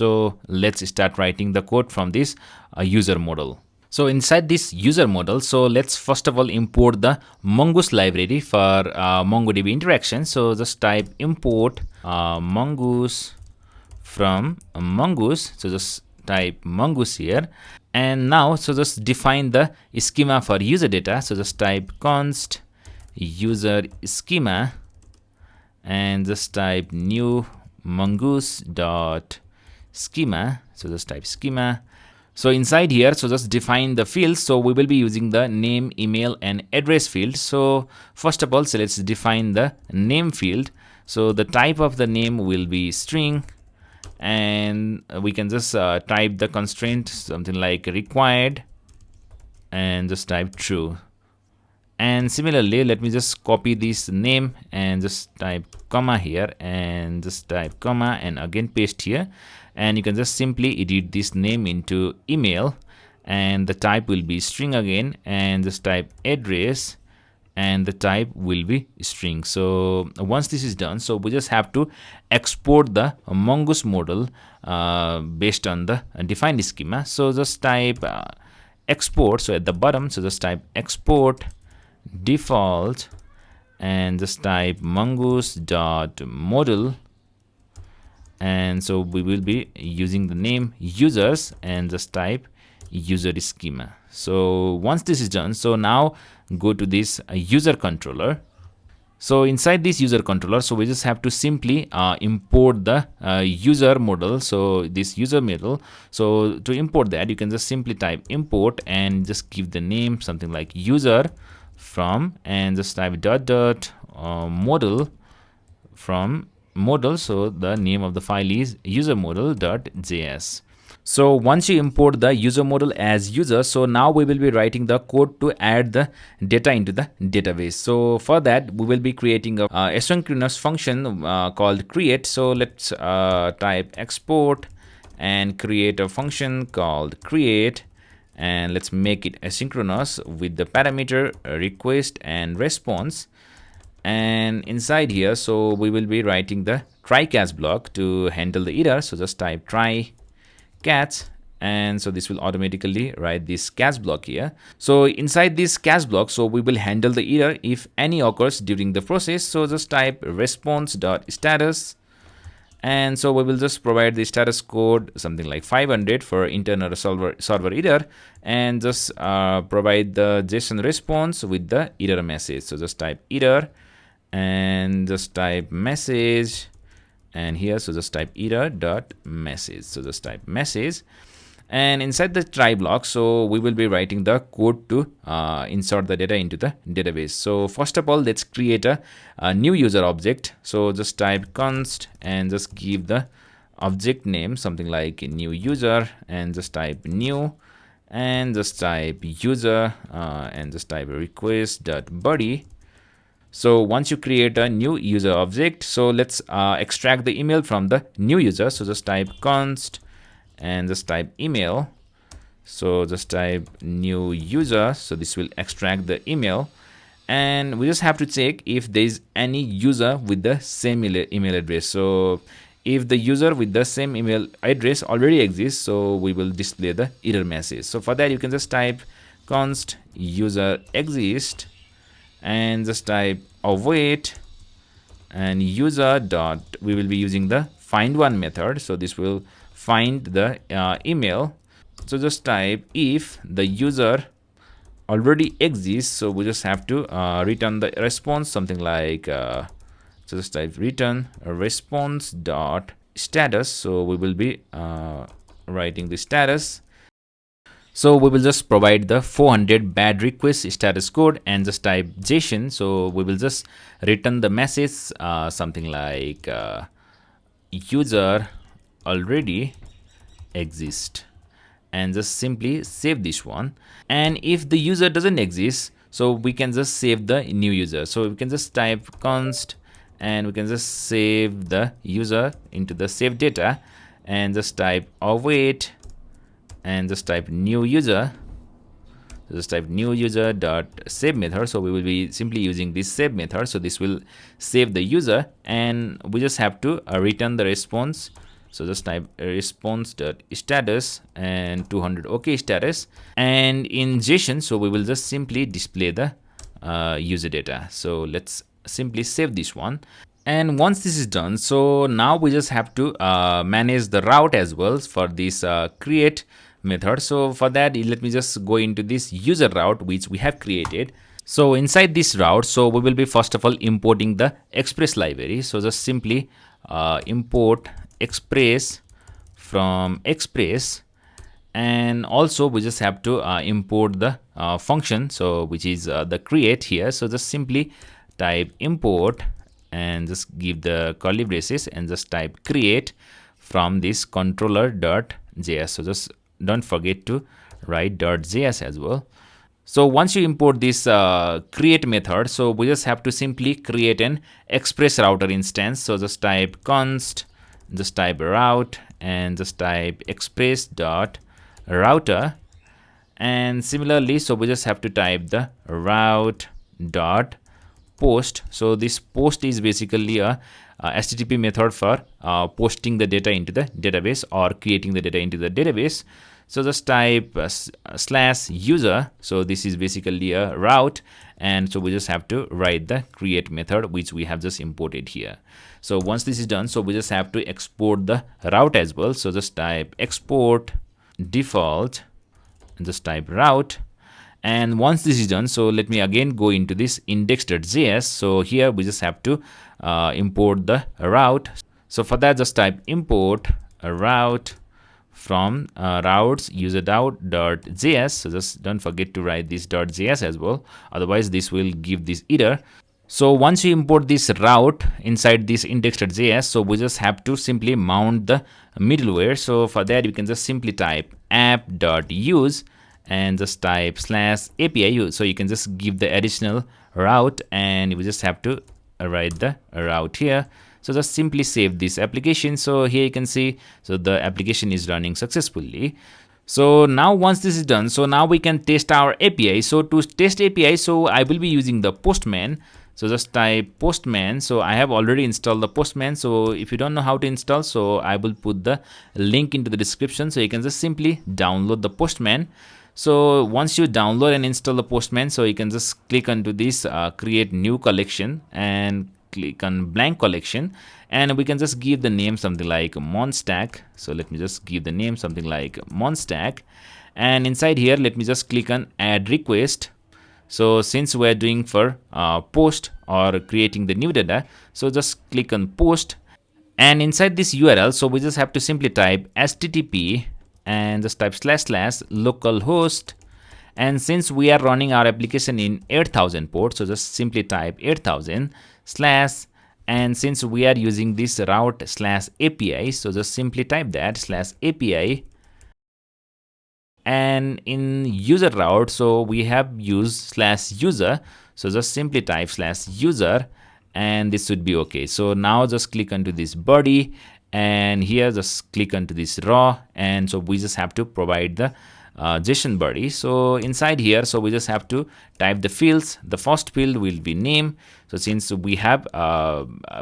So let's start writing the code from this user model. So inside this user model, so let's first of all import the Mongoose library for MongoDB interaction. So just type import Mongoose from Mongoose. So just type Mongoose here. And now, so just define the schema for user data. So just type const user schema and just type new mongoose dot schema. So just type schema. So inside here, so just define the fields. So we will be using the name, email, and address field. So first of all, so let's define the name field. So the type of the name will be string, and we can just type the constraint something like required and just type true. And similarly, let me just copy this name and just type comma here and just type comma and again paste here. And you can just simply edit this name into email, and the type will be string again, and just type address and the type will be string. So once this is done, so we just have to export the Mongoose model based on the defined schema. So just type export. So at the bottom, so just type export default and just type mongoose dot model, and so we will be using the name users and just type user schema. So once this is done, so now go to this user controller. So inside this user controller, so we just have to simply import the user model. So this user model, so to import that, you can just simply type import and just give the name something like user from and just type dot dot model from model. So the name of the file is user model.js. So once you import the user model as user, so now we will be writing the code to add the data into the database. So for that, we will be creating a asynchronous function called create. So let's type export and create a function called create, and let's make it asynchronous with the parameter request and response. And inside here, so we will be writing the try catch block to handle the error. So just type try catch, and so this will automatically write this catch block here. So inside this catch block, so we will handle the error if any occurs during the process. So just type response.status, and so we will just provide the status code something like 500 for internal server error, and just provide the JSON response with the error message. So just type error and just type message, and here so just type error dot message. So just type message, and inside the try block, so we will be writing the code to insert the data into the database. So first of all, let's create a new user object. So just type const and just give the object name something like new user, and just type new and just type user and just type request dot body. So once you create a new user object, so let's extract the email from the new user. So just type const and just type email. So just type new user. So this will extract the email, and we just have to check if there is any user with the same email address. So if the user with the same email address already exists, so we will display the error message. So for that, you can just type const user exist and just type await and user dot, we will be using the find one method. So this will find the email. So just type if the user already exists, so we just have to return the response something like so just type return response dot status. So we will be writing the status. So we will just provide the 400 bad request status code and just type JSON. So we will just return the message something like user already exist, and just simply save this one. And if the user doesn't exist, so we can just save the new user. So we can just type const and we can just save the user into the save data and just type await and just type new user. So just type new user dot save method. So we will be simply using this save method. So this will save the user, and we just have to return the response So just type response.status and 200 OK status. And in JSON, so we will just simply display the user data. So let's simply save this one. And once this is done, so now we just have to manage the route as well for this create method. So for that, let me just go into this user route which we have created. So inside this route, so we will be first of all importing the Express library. So just simply import Express from Express, and also we just have to import the function, so which is the create here. So just simply type import and just give the curly braces and just type create from this controller.js. So just don't forget to write .js as well. So once you import this create method, so we just have to simply create an Express router instance. So just type const, just type route, and just type express.router. And similarly, so we just have to type the route.post. So this post is basically a HTTP method for posting the data into the database or creating the data into the database. So just type /user. So this is basically a route, and so we just have to write the create method which we have just imported here. So once this is done, so we just have to export the route as well. So just type export default and just type route. And once this is done, so let me again go into this index.js. So here we just have to import the route. So for that, just type import a route from routes user.js. So just don't forget to write this .js as well, otherwise this will give this error. So once you import this route inside this index.js, so we just have to simply mount the middleware. So for that, you can just simply type app.use and just type /API use. So you can just give the additional route, and we just have to write the route here. So just simply save this application. So here you can see, so the application is running successfully. So now once this is done, so now we can test our API. So to test API, so I will be using the Postman. So just type Postman. So I have already installed the Postman. So if you don't know how to install, so I will put the link into the description. So you can just simply download the Postman. So once you download and install the Postman, so you can just click onto this create new collection and click on blank collection, and we can just give the name something like monstack. So let me just give the name something like monstack, and inside here let me just click on add request. So since we're doing for post or creating the new data, so just click on post, and inside this URL, so we just have to simply type http and just type /localhost. And since we are running our application in 8000 port, so just simply type 8000 / and since we are using this route /API, so just simply type that /API. And in user route, so we have used /user, so just simply type /user, and this should be okay. So now just click onto this body, and here just click onto this raw, and so we just have to provide the JSON body. So inside here, so we just have to type the fields. The first field will be name. So since we have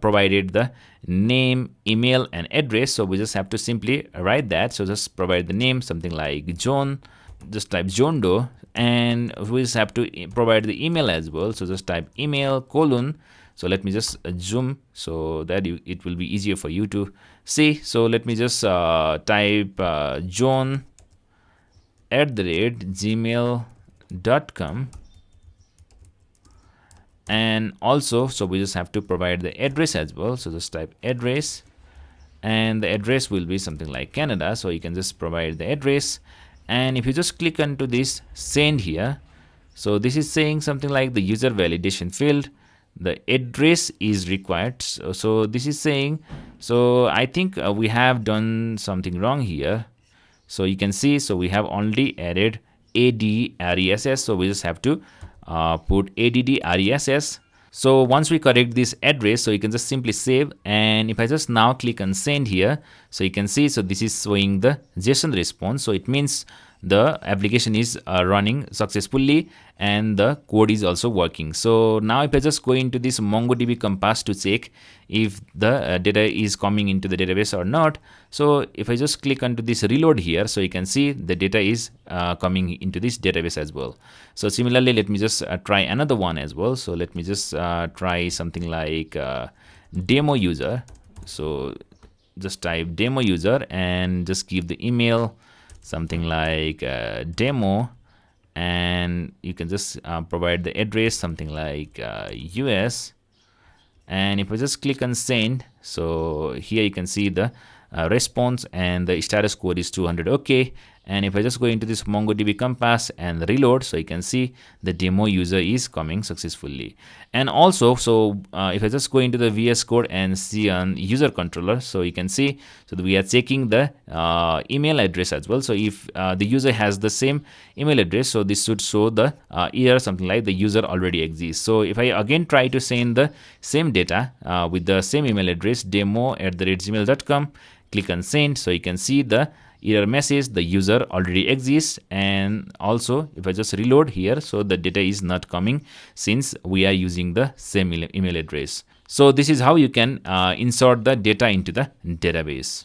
provided the name, email, and address, so we just have to simply write that. So just provide the name, something like John, just type John Doe, and we just have to provide the email as well. So just type email : so let me just zoom so that it will be easier for you to see. So let me just type john@gmail.com, and also so we just have to provide the address as well. So just type address, and the address will be something like Canada, so you can just provide the address. And if you just click onto this send here, so this is saying something like the user validation field, the address is required. So this is saying, so I think we have done something wrong here. So you can see, so we have only added address, so we just have to put address. So once we correct this address, so you can just simply save, and if I just now click on send here, So you can see, so this is showing the JSON response. So it means the application is running successfully and the code is also working. So now if I just go into this MongoDB Compass to check if the data is coming into the database or not. So if I just click onto this reload here, so you can see the data is coming into this database as well. So similarly, let me just try another one as well. So let me just try something like demo user. So just type demo user and just give the email something like demo, and you can just provide the address something like US. And if I just click on send, so here you can see the response and the status code is 200. Okay. And if I just go into this MongoDB Compass and reload, so you can see the demo user is coming successfully. And also, so if I just go into the VS Code and see on user controller, so you can see, so we are checking the email address as well. So if the user has the same email address, so this should show the error something like the user already exists. So if I again try to send the same data with the same email address, demo@gmail.com, click on send, so you can see the error message, the user already exists. And also if I just reload here, so the data is not coming since we are using the same email address. So this is how you can insert the data into the database.